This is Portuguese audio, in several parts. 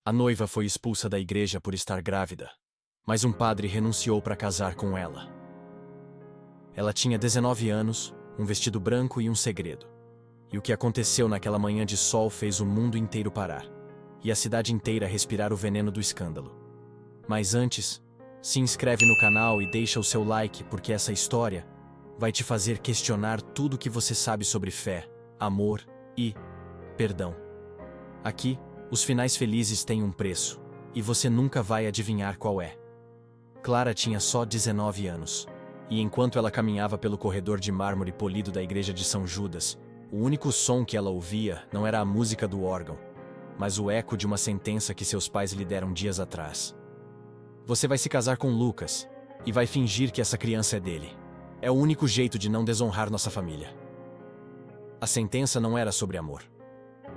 A noiva foi expulsa da igreja por estar grávida, mas um padre renunciou para casar com ela. Ela tinha 19 anos, um vestido branco e um segredo. E o que aconteceu naquela manhã de sol fez o mundo inteiro parar, e a cidade inteira respirar o veneno do escândalo. Mas antes, se inscreve no canal e deixa o seu like, porque essa história vai te fazer questionar tudo o que você sabe sobre fé, amor e perdão. Aqui, os finais felizes têm um preço, e você nunca vai adivinhar qual é. Clara tinha só 19 anos, e enquanto ela caminhava pelo corredor de mármore polido da igreja de São Judas, o único som que ela ouvia não era a música do órgão, mas o eco de uma sentença que seus pais lhe deram dias atrás. Você vai se casar com Lucas, e vai fingir que essa criança é dele. É o único jeito de não desonrar nossa família. A sentença não era sobre amor.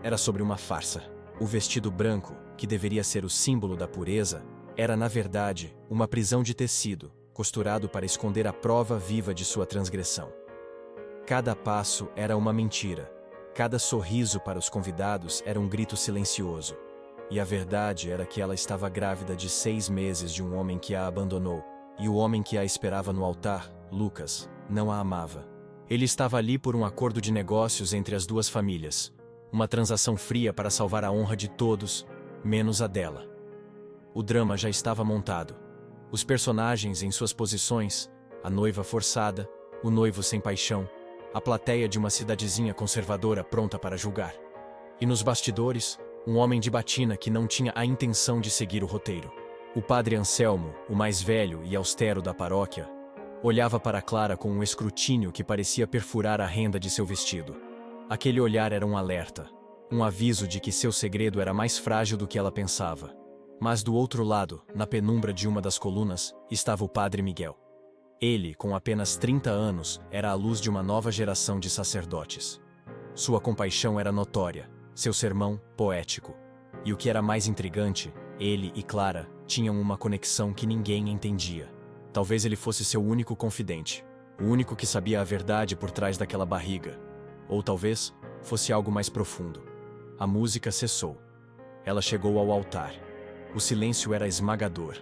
Era sobre uma farsa. O vestido branco, que deveria ser o símbolo da pureza, era na verdade uma prisão de tecido, costurado para esconder a prova viva de sua transgressão. Cada passo era uma mentira. Cada sorriso para os convidados era um grito silencioso. E a verdade era que ela estava grávida de 6 meses de um homem que a abandonou, e o homem que a esperava no altar, Lucas, não a amava. Ele estava ali por um acordo de negócios entre as duas famílias, uma transação fria para salvar a honra de todos, menos a dela. O drama já estava montado. Os personagens em suas posições, a noiva forçada, o noivo sem paixão, a plateia de uma cidadezinha conservadora pronta para julgar. E nos bastidores, um homem de batina que não tinha a intenção de seguir o roteiro. O padre Anselmo, o mais velho e austero da paróquia, olhava para Clara com um escrutínio que parecia perfurar a renda de seu vestido. Aquele olhar era um alerta, um aviso de que seu segredo era mais frágil do que ela pensava. Mas do outro lado, na penumbra de uma das colunas, estava o padre Miguel. Ele, com apenas 30 anos, era a luz de uma nova geração de sacerdotes. Sua compaixão era notória, seu sermão, poético. E o que era mais intrigante, ele e Clara tinham uma conexão que ninguém entendia. Talvez ele fosse seu único confidente, o único que sabia a verdade por trás daquela barriga. Ou talvez fosse algo mais profundo. A música cessou. Ela chegou ao altar. O silêncio era esmagador.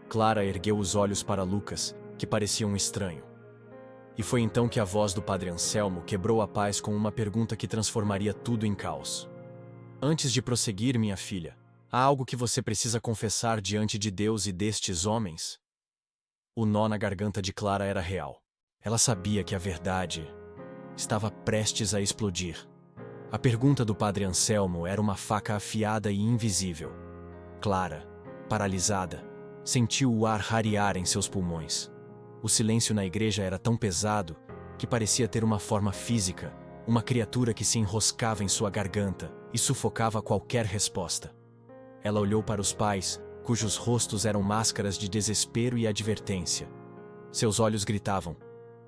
Clara ergueu os olhos para Lucas, que parecia um estranho. E foi então que a voz do padre Anselmo quebrou a paz com uma pergunta que transformaria tudo em caos. Antes de prosseguir, minha filha, há algo que você precisa confessar diante de Deus e destes homens? O nó na garganta de Clara era real. Ela sabia que a verdade estava prestes a explodir. A pergunta do padre Anselmo era uma faca afiada e invisível. Clara, paralisada, sentiu o ar rarear em seus pulmões. O silêncio na igreja era tão pesado que parecia ter uma forma física, uma criatura que se enroscava em sua garganta e sufocava qualquer resposta. Ela olhou para os pais, cujos rostos eram máscaras de desespero e advertência. Seus olhos gritavam: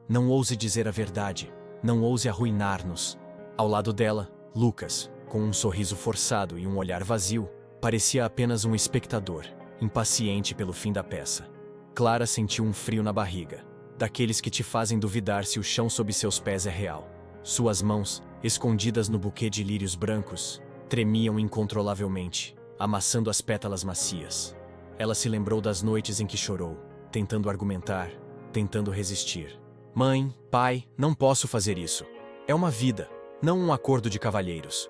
"Não ouse dizer a verdade, não ouse arruinar-nos." Ao lado dela, Lucas, com um sorriso forçado e um olhar vazio, parecia apenas um espectador, impaciente pelo fim da peça. Clara sentiu um frio na barriga, daqueles que te fazem duvidar se o chão sob seus pés é real. Suas mãos, escondidas no buquê de lírios brancos, tremiam incontrolavelmente, amassando as pétalas macias. Ela se lembrou das noites em que chorou, tentando argumentar, tentando resistir. "Mãe, pai, não posso fazer isso. É uma vida, não um acordo de cavalheiros."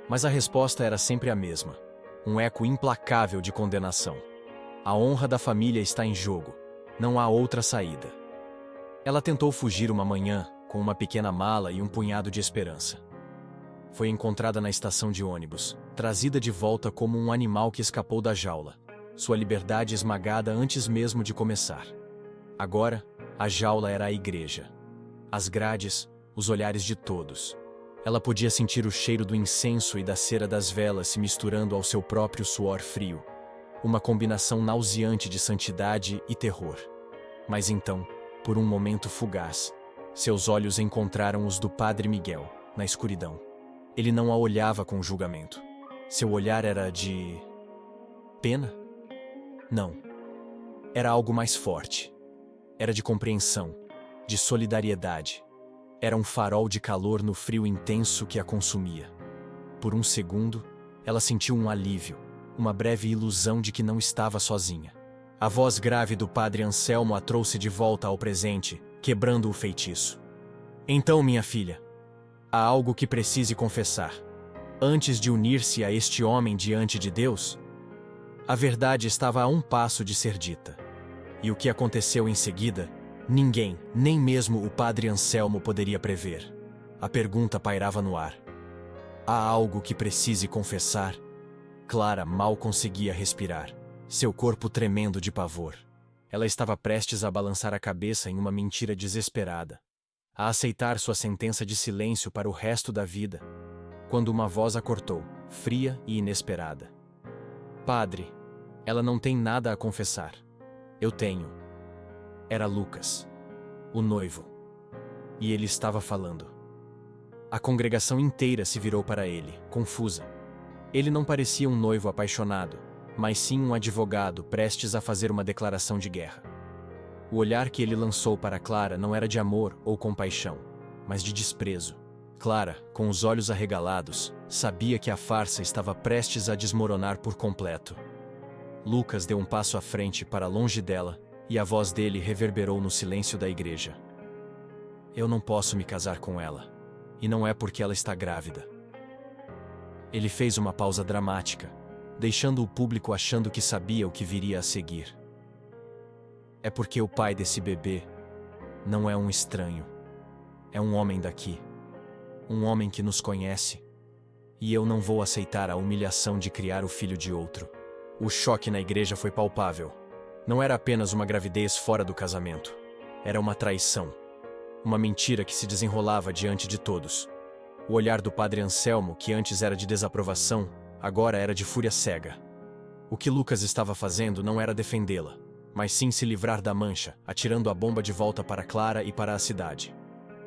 Mas a resposta era sempre a mesma, um eco implacável de condenação. A honra da família está em jogo. Não há outra saída. Ela tentou fugir uma manhã, com uma pequena mala e um punhado de esperança. Foi encontrada na estação de ônibus, trazida de volta como um animal que escapou da jaula, sua liberdade esmagada antes mesmo de começar. Agora, a jaula era a igreja. As grades, os olhares de todos. Ela podia sentir o cheiro do incenso e da cera das velas se misturando ao seu próprio suor frio. Uma combinação nauseante de santidade e terror. Mas então, por um momento fugaz, seus olhos encontraram os do padre Miguel, na escuridão. Ele não a olhava com julgamento. Seu olhar era de pena? Não. Era algo mais forte. Era de compreensão, de solidariedade. Era um farol de calor no frio intenso que a consumia. Por um segundo, ela sentiu um alívio. uma breve ilusão de que não estava sozinha. A voz grave do padre Anselmo a trouxe de volta ao presente, quebrando o feitiço. Então, minha filha, há algo que precise confessar. Antes de unir-se a este homem diante de Deus, a verdade estava a um passo de ser dita. E o que aconteceu em seguida, ninguém, nem mesmo o padre Anselmo, poderia prever. A pergunta pairava no ar. Há algo que precise confessar? Clara mal conseguia respirar, seu corpo tremendo de pavor. Ela estava prestes a balançar a cabeça em uma mentira desesperada, a aceitar sua sentença de silêncio para o resto da vida, quando uma voz a cortou, fria e inesperada. Padre, ela não tem nada a confessar. Eu tenho. Era Lucas, o noivo. E ele estava falando. A congregação inteira se virou para ele, confusa. Ele não parecia um noivo apaixonado, mas sim um advogado prestes a fazer uma declaração de guerra. O olhar que ele lançou para Clara não era de amor ou compaixão, mas de desprezo. Clara, com os olhos arregalados, sabia que a farsa estava prestes a desmoronar por completo. Lucas deu um passo à frente para longe dela, e a voz dele reverberou no silêncio da igreja. Eu não posso me casar com ela, e não é porque ela está grávida. Ele fez uma pausa dramática, deixando o público achando que sabia o que viria a seguir. É porque o pai desse bebê não é um estranho. É um homem daqui. Um homem que nos conhece. E eu não vou aceitar a humilhação de criar o filho de outro. O choque na igreja foi palpável. Não era apenas uma gravidez fora do casamento. Era uma traição. Uma mentira que se desenrolava diante de todos. O olhar do padre Anselmo, que antes era de desaprovação, agora era de fúria cega. O que Lucas estava fazendo não era defendê-la, mas sim se livrar da mancha, atirando a bomba de volta para Clara e para a cidade.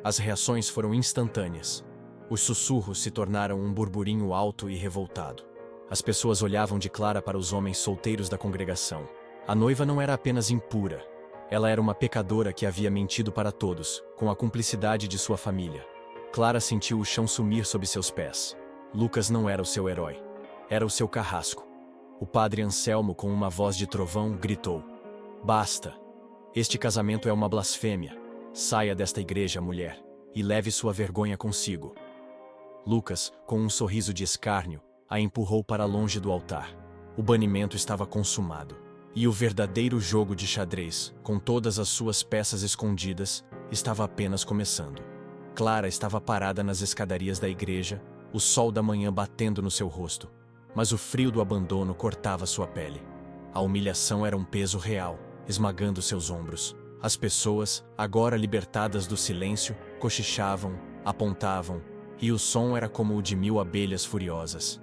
As reações foram instantâneas. Os sussurros se tornaram um burburinho alto e revoltado. As pessoas olhavam de Clara para os homens solteiros da congregação. A noiva não era apenas impura. Ela era uma pecadora que havia mentido para todos, com a cumplicidade de sua família. Clara sentiu o chão sumir sob seus pés. Lucas não era o seu herói. Era o seu carrasco. O padre Anselmo, com uma voz de trovão, gritou: Basta! Este casamento é uma blasfêmia. Saia desta igreja, mulher, e leve sua vergonha consigo. Lucas, com um sorriso de escárnio, a empurrou para longe do altar. O banimento estava consumado. E o verdadeiro jogo de xadrez, com todas as suas peças escondidas, estava apenas começando. Clara estava parada nas escadarias da igreja, o sol da manhã batendo no seu rosto, mas o frio do abandono cortava sua pele. A humilhação era um peso real, esmagando seus ombros. As pessoas, agora libertadas do silêncio, cochichavam, apontavam, e o som era como o de 1000 abelhas furiosas.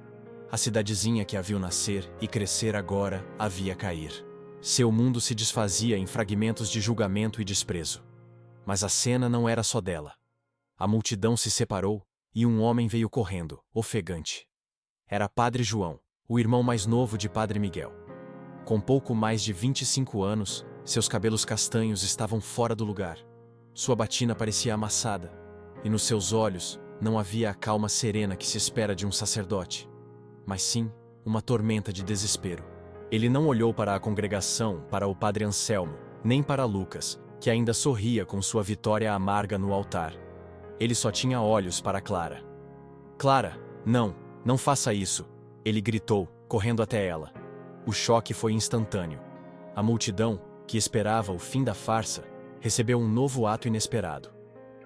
A cidadezinha que a viu nascer e crescer agora a via cair. Seu mundo se desfazia em fragmentos de julgamento e desprezo. Mas a cena não era só dela. A multidão se separou, e um homem veio correndo, ofegante. Era Padre João, o irmão mais novo de Padre Miguel. Com pouco mais de 25 anos, seus cabelos castanhos estavam fora do lugar. Sua batina parecia amassada, e nos seus olhos não havia a calma serena que se espera de um sacerdote, mas sim uma tormenta de desespero. Ele não olhou para a congregação, para o padre Anselmo, nem para Lucas, que ainda sorria com sua vitória amarga no altar. Ele só tinha olhos para Clara. Clara, não faça isso, ele gritou, correndo até ela. O choque foi instantâneo. A multidão, que esperava o fim da farsa, recebeu um novo ato inesperado.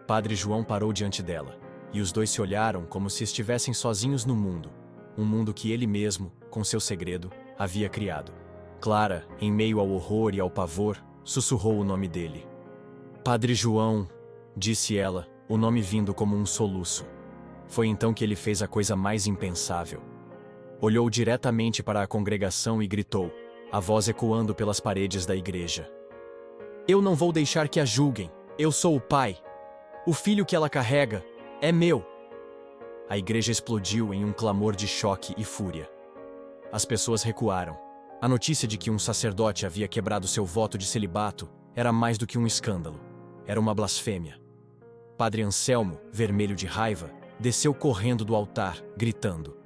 Padre João parou diante dela, e os dois se olharam como se estivessem sozinhos no mundo, um mundo que ele mesmo, com seu segredo, havia criado. Clara, em meio ao horror e ao pavor, sussurrou o nome dele. Padre João, disse ela, o nome vindo como um soluço. Foi então que ele fez a coisa mais impensável. Olhou diretamente para a congregação e gritou, a voz ecoando pelas paredes da igreja. Eu não vou deixar que a julguem. Eu sou o pai. O filho que ela carrega é meu. A igreja explodiu em um clamor de choque e fúria. As pessoas recuaram. A notícia de que um sacerdote havia quebrado seu voto de celibato era mais do que um escândalo. Era uma blasfêmia. Padre Anselmo, vermelho de raiva, desceu correndo do altar, gritando: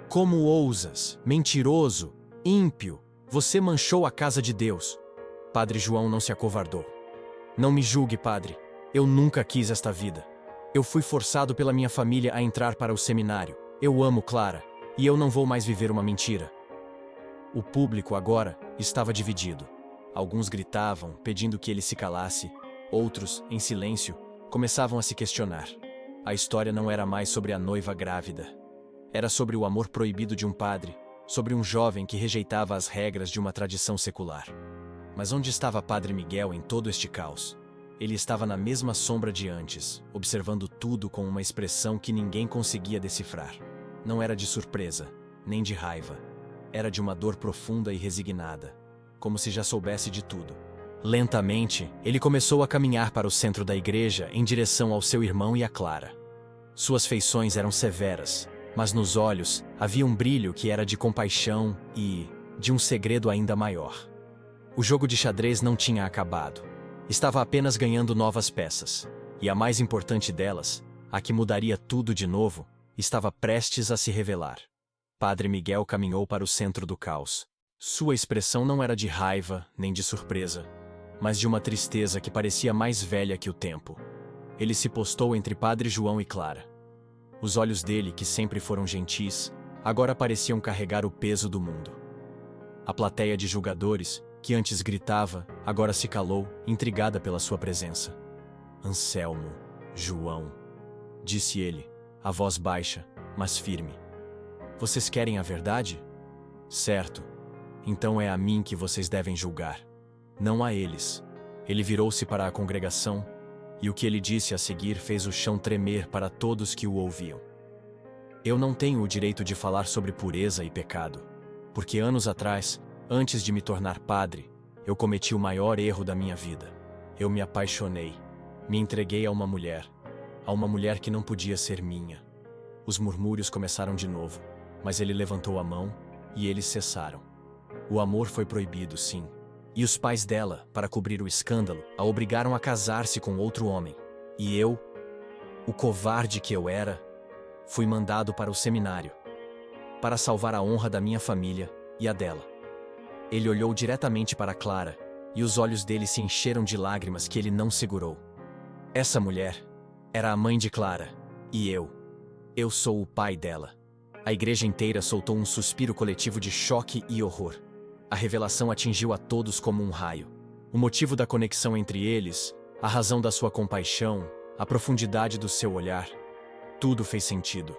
Como ousas, mentiroso, ímpio, você manchou a casa de Deus. Padre João não se acovardou. Não me julgue, padre. Eu nunca quis esta vida. Eu fui forçado pela minha família a entrar para o seminário. Eu amo Clara, e eu não vou mais viver uma mentira. O público agora estava dividido. Alguns gritavam, pedindo que ele se calasse. Outros, em silêncio, começavam a se questionar. A história não era mais sobre a noiva grávida. Era sobre o amor proibido de um padre, sobre um jovem que rejeitava as regras de uma tradição secular. Mas onde estava Padre Miguel em todo este caos? Ele estava na mesma sombra de antes, observando tudo com uma expressão que ninguém conseguia decifrar. Não era de surpresa, nem de raiva. Era de uma dor profunda e resignada, como se já soubesse de tudo. Lentamente, ele começou a caminhar para o centro da igreja em direção ao seu irmão e a Clara. Suas feições eram severas, mas nos olhos havia um brilho que era de compaixão e de um segredo ainda maior. O jogo de xadrez não tinha acabado. Estava apenas ganhando novas peças, e a mais importante delas, a que mudaria tudo de novo, estava prestes a se revelar. Padre Miguel caminhou para o centro do caos. Sua expressão não era de raiva nem de surpresa, mas de uma tristeza que parecia mais velha que o tempo. Ele se postou entre Padre João e Clara. Os olhos dele, que sempre foram gentis, agora pareciam carregar o peso do mundo. A plateia de julgadores, que antes gritava, agora se calou, intrigada pela sua presença. Anselmo, João, disse ele, a voz baixa, mas firme. Vocês querem a verdade? Certo. Então é a mim que vocês devem julgar, não a eles. Ele virou-se para a congregação, e o que ele disse a seguir fez o chão tremer para todos que o ouviam. Eu não tenho o direito de falar sobre pureza e pecado, porque anos atrás, antes de me tornar padre, eu cometi o maior erro da minha vida. Eu me apaixonei, me entreguei a uma mulher que não podia ser minha. Os murmúrios começaram de novo, mas ele levantou a mão e eles cessaram. O amor foi proibido, sim. E os pais dela, para cobrir o escândalo, a obrigaram a casar-se com outro homem. E eu, o covarde que eu era, fui mandado para o seminário, para salvar a honra da minha família e a dela. Ele olhou diretamente para Clara, e os olhos dele se encheram de lágrimas que ele não segurou. Essa mulher era a mãe de Clara, e eu sou o pai dela. A igreja inteira soltou um suspiro coletivo de choque e horror. A revelação atingiu a todos como um raio. O motivo da conexão entre eles, a razão da sua compaixão, a profundidade do seu olhar, tudo fez sentido.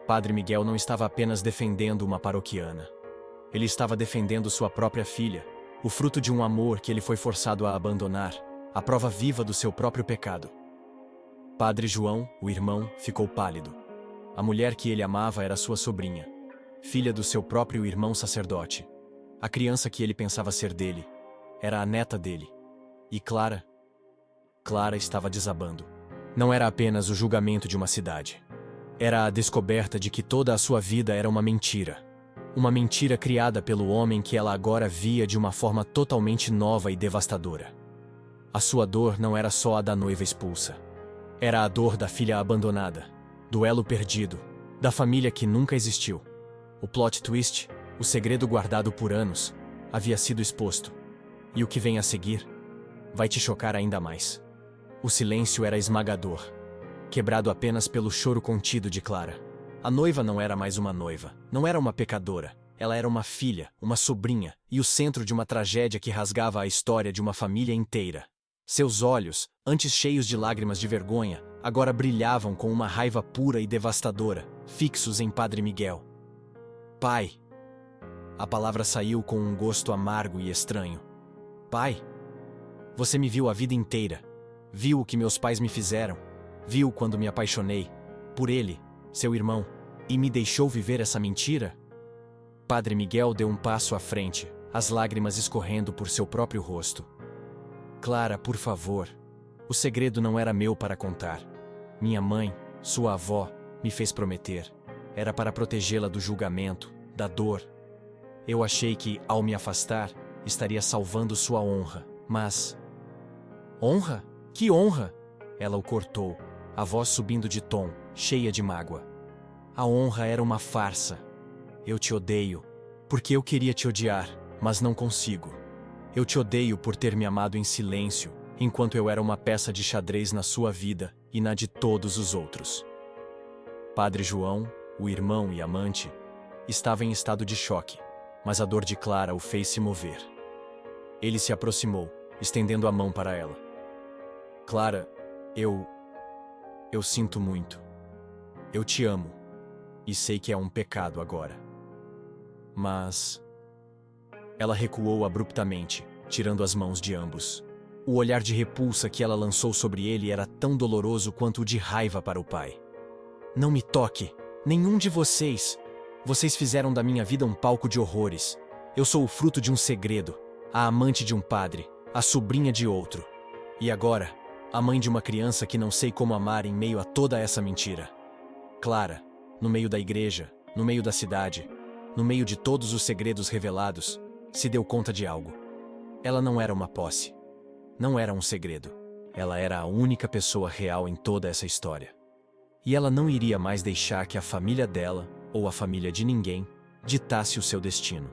Padre Miguel não estava apenas defendendo uma paroquiana. Ele estava defendendo sua própria filha, o fruto de um amor que ele foi forçado a abandonar, a prova viva do seu próprio pecado. Padre João, o irmão, ficou pálido. A mulher que ele amava era sua sobrinha, filha do seu próprio irmão sacerdote. A criança que ele pensava ser dele era a neta dele. E Clara estava desabando. Não era apenas o julgamento de uma cidade. Era a descoberta de que toda a sua vida era uma mentira. Uma mentira criada pelo homem que ela agora via de uma forma totalmente nova e devastadora. A sua dor não era só a da noiva expulsa. Era a dor da filha abandonada, do elo perdido, da família que nunca existiu. O plot twist, o segredo guardado por anos, havia sido exposto. E o que vem a seguir vai te chocar ainda mais. O silêncio era esmagador, quebrado apenas pelo choro contido de Clara. A noiva não era mais uma noiva, não era uma pecadora. Ela era uma filha, uma sobrinha, e o centro de uma tragédia que rasgava a história de uma família inteira. Seus olhos, antes cheios de lágrimas de vergonha, agora brilhavam com uma raiva pura e devastadora, fixos em Padre Miguel. Pai. A palavra saiu com um gosto amargo e estranho. Pai, você me viu a vida inteira. Viu o que meus pais me fizeram. Viu quando me apaixonei por ele, seu irmão, e me deixou viver essa mentira? Padre Miguel deu um passo à frente, as lágrimas escorrendo por seu próprio rosto. Clara, por favor. O segredo não era meu para contar. Minha mãe, sua avó, me fez prometer. Era para protegê-la do julgamento, da dor. Eu achei que, ao me afastar, estaria salvando sua honra, mas... Honra? Que honra? Ela o cortou, a voz subindo de tom, cheia de mágoa. A honra era uma farsa. Eu te odeio, porque eu queria te odiar, mas não consigo. Eu te odeio por ter me amado em silêncio, enquanto eu era uma peça de xadrez na sua vida e na de todos os outros. Padre João, o irmão e amante, estava em estado de choque, mas a dor de Clara o fez se mover. Ele se aproximou, estendendo a mão para ela. Clara, eu sinto muito. Eu te amo, e sei que é um pecado agora. Mas... Ela recuou abruptamente, tirando as mãos de ambos. O olhar de repulsa que ela lançou sobre ele era tão doloroso quanto o de raiva para o pai. Não me toque, nenhum de vocês. Vocês fizeram da minha vida um palco de horrores. Eu sou o fruto de um segredo, a amante de um padre, a sobrinha de outro. E agora, a mãe de uma criança que não sei como amar em meio a toda essa mentira. Clara, no meio da igreja, no meio da cidade, no meio de todos os segredos revelados, se deu conta de algo. Ela não era uma posse. Não era um segredo. Ela era a única pessoa real em toda essa história. E ela não iria mais deixar que a família dela, ou a família de ninguém, ditasse o seu destino.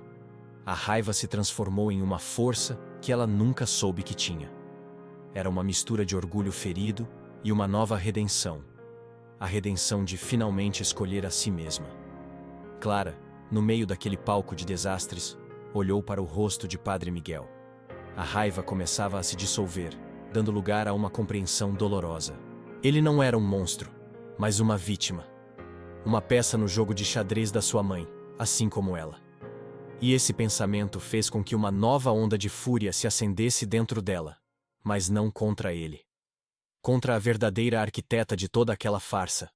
A raiva se transformou em uma força que ela nunca soube que tinha. Era uma mistura de orgulho ferido e uma nova redenção. A redenção de finalmente escolher a si mesma. Clara, no meio daquele palco de desastres, olhou para o rosto de Padre Miguel. A raiva começava a se dissolver, dando lugar a uma compreensão dolorosa. Ele não era um monstro, mas uma vítima. Uma peça no jogo de xadrez da sua mãe, assim como ela. E esse pensamento fez com que uma nova onda de fúria se acendesse dentro dela, mas não contra ele. Contra a verdadeira arquiteta de toda aquela farsa.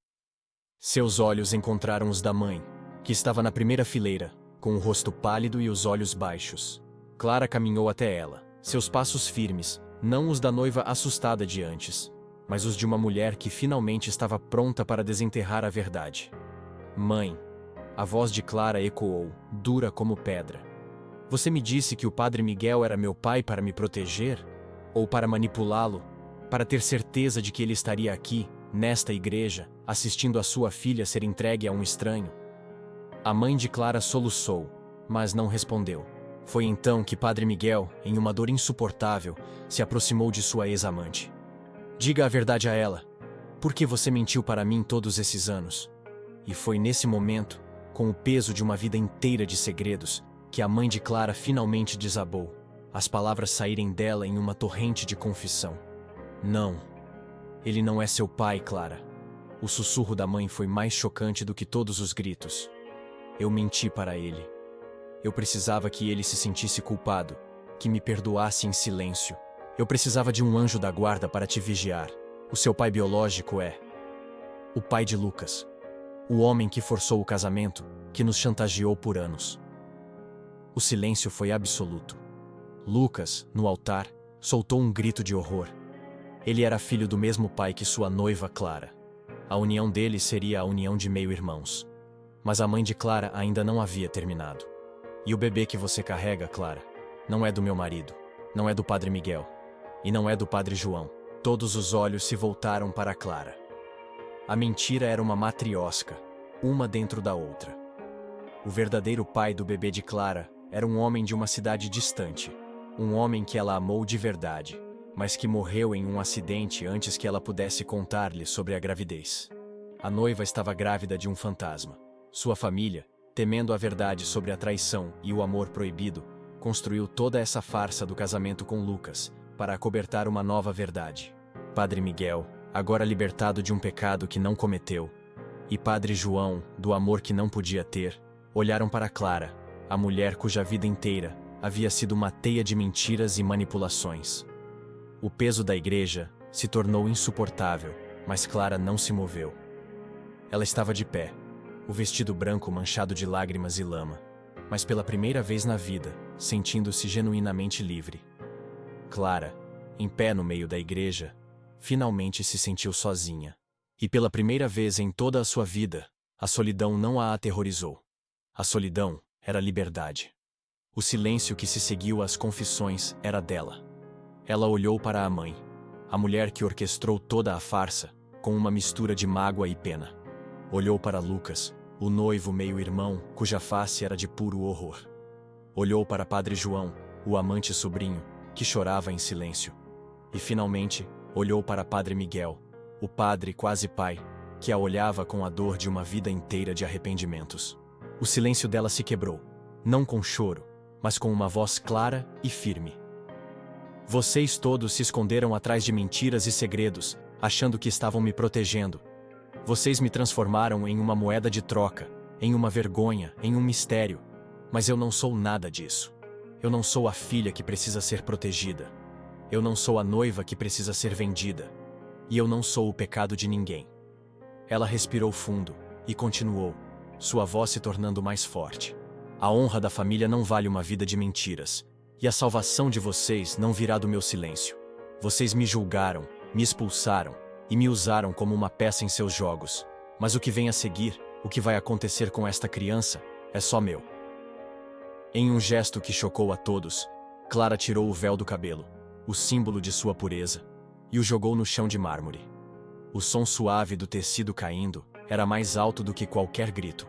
Seus olhos encontraram os da mãe, que estava na primeira fileira, com o rosto pálido e os olhos baixos. Clara caminhou até ela, seus passos firmes, não os da noiva assustada de antes, mas os de uma mulher que finalmente estava pronta para desenterrar a verdade. Mãe, a voz de Clara ecoou, dura como pedra. Você me disse que o Padre Miguel era meu pai para me proteger? Ou para manipulá-lo? Para ter certeza de que ele estaria aqui, nesta igreja, assistindo a sua filha ser entregue a um estranho? A mãe de Clara soluçou, mas não respondeu. Foi então que Padre Miguel, em uma dor insuportável, se aproximou de sua ex-amante. Diga a verdade a ela. Por que você mentiu para mim todos esses anos? E foi nesse momento, com o peso de uma vida inteira de segredos, que a mãe de Clara finalmente desabou, as palavras saírem dela em uma torrente de confissão. Não. Ele não é seu pai, Clara. O sussurro da mãe foi mais chocante do que todos os gritos. Eu menti para ele. Eu precisava que ele se sentisse culpado, que me perdoasse em silêncio. Eu precisava de um anjo da guarda para te vigiar. O seu pai biológico é o pai de Lucas. O homem que forçou o casamento, que nos chantageou por anos. O silêncio foi absoluto. Lucas, no altar, soltou um grito de horror. Ele era filho do mesmo pai que sua noiva Clara. A união deles seria a união de meio-irmãos. Mas a mãe de Clara ainda não havia terminado. E o bebê que você carrega, Clara, não é do meu marido, não é do Padre Miguel, e não é do Padre João. Todos os olhos se voltaram para Clara. A mentira era uma matriosca, uma dentro da outra. O verdadeiro pai do bebê de Clara era um homem de uma cidade distante, um homem que ela amou de verdade, mas que morreu em um acidente antes que ela pudesse contar-lhe sobre a gravidez. A noiva estava grávida de um fantasma. Sua família, temendo a verdade sobre a traição e o amor proibido, construiu toda essa farsa do casamento com Lucas, para acobertar uma nova verdade. Padre Miguel, agora libertado de um pecado que não cometeu, e Padre João, do amor que não podia ter, olharam para Clara, a mulher cuja vida inteira havia sido uma teia de mentiras e manipulações. O peso da igreja se tornou insuportável, mas Clara não se moveu. Ela estava de pé, o vestido branco manchado de lágrimas e lama, mas pela primeira vez na vida, sentindo-se genuinamente livre. Clara, em pé no meio da igreja, finalmente se sentiu sozinha. E pela primeira vez em toda a sua vida, a solidão não a aterrorizou. A solidão era liberdade. O silêncio que se seguiu às confissões era dela. Ela olhou para a mãe, a mulher que orquestrou toda a farsa, com uma mistura de mágoa e pena. Olhou para Lucas, o noivo meio-irmão, cuja face era de puro horror. Olhou para Padre João, o amante sobrinho, que chorava em silêncio. E finalmente, olhou para Padre Miguel, o padre quase pai, que a olhava com a dor de uma vida inteira de arrependimentos. O silêncio dela se quebrou, não com choro, mas com uma voz clara e firme. Vocês todos se esconderam atrás de mentiras e segredos, achando que estavam me protegendo. Vocês me transformaram em uma moeda de troca, em uma vergonha, em um mistério. Mas eu não sou nada disso. Eu não sou a filha que precisa ser protegida. Eu não sou a noiva que precisa ser vendida. E eu não sou o pecado de ninguém. Ela respirou fundo e continuou, sua voz se tornando mais forte. A honra da família não vale uma vida de mentiras. E a salvação de vocês não virá do meu silêncio. Vocês me julgaram, me expulsaram e me usaram como uma peça em seus jogos. Mas o que vem a seguir, o que vai acontecer com esta criança, é só meu. Em um gesto que chocou a todos, Clara tirou o véu do cabelo, o símbolo de sua pureza, e o jogou no chão de mármore. O som suave do tecido caindo era mais alto do que qualquer grito.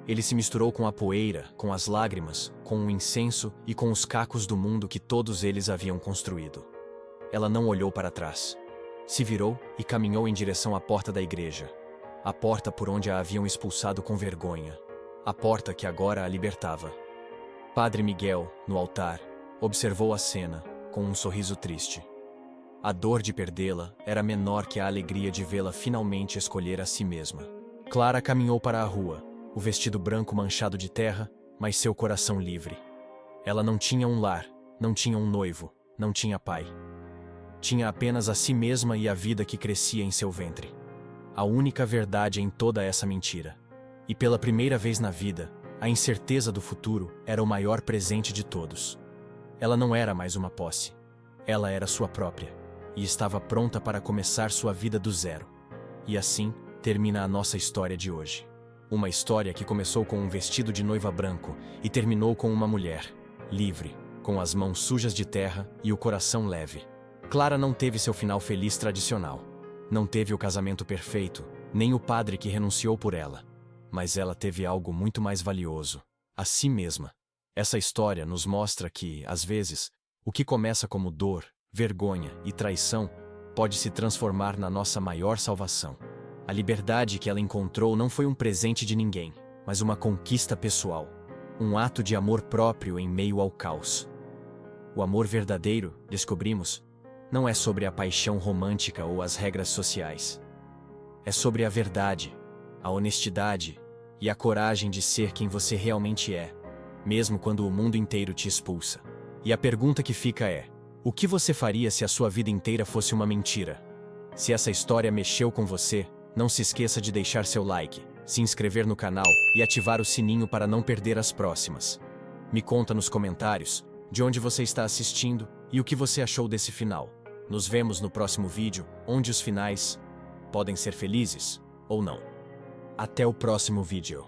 Ele se misturou com a poeira, com as lágrimas, com o incenso e com os cacos do mundo que todos eles haviam construído. Ela não olhou para trás. Se virou e caminhou em direção à porta da igreja. A porta por onde a haviam expulsado com vergonha. A porta que agora a libertava. Padre Miguel, no altar, observou a cena, com um sorriso triste. A dor de perdê-la era menor que a alegria de vê-la finalmente escolher a si mesma. Clara caminhou para a rua, o vestido branco manchado de terra, mas seu coração livre. Ela não tinha um lar, não tinha um noivo, não tinha pai. Tinha apenas a si mesma e a vida que crescia em seu ventre. A única verdade em toda essa mentira. E pela primeira vez na vida, a incerteza do futuro era o maior presente de todos. Ela não era mais uma posse. Ela era sua própria, e estava pronta para começar sua vida do zero. E assim, termina a nossa história de hoje. Uma história que começou com um vestido de noiva branco e terminou com uma mulher, livre, com as mãos sujas de terra e o coração leve. Clara não teve seu final feliz tradicional. Não teve o casamento perfeito, nem o padre que renunciou por ela. Mas ela teve algo muito mais valioso, a si mesma. Essa história nos mostra que, às vezes, o que começa como dor, vergonha e traição pode se transformar na nossa maior salvação. A liberdade que ela encontrou não foi um presente de ninguém, mas uma conquista pessoal. Um ato de amor próprio em meio ao caos. O amor verdadeiro, descobrimos, não é sobre a paixão romântica ou as regras sociais. É sobre a verdade, a honestidade e a coragem de ser quem você realmente é, mesmo quando o mundo inteiro te expulsa. E a pergunta que fica é: o que você faria se a sua vida inteira fosse uma mentira? Se essa história mexeu com você, não se esqueça de deixar seu like, se inscrever no canal e ativar o sininho para não perder as próximas. Me conta nos comentários de onde você está assistindo e o que você achou desse final. Nos vemos no próximo vídeo, onde os finais podem ser felizes ou não. Até o próximo vídeo.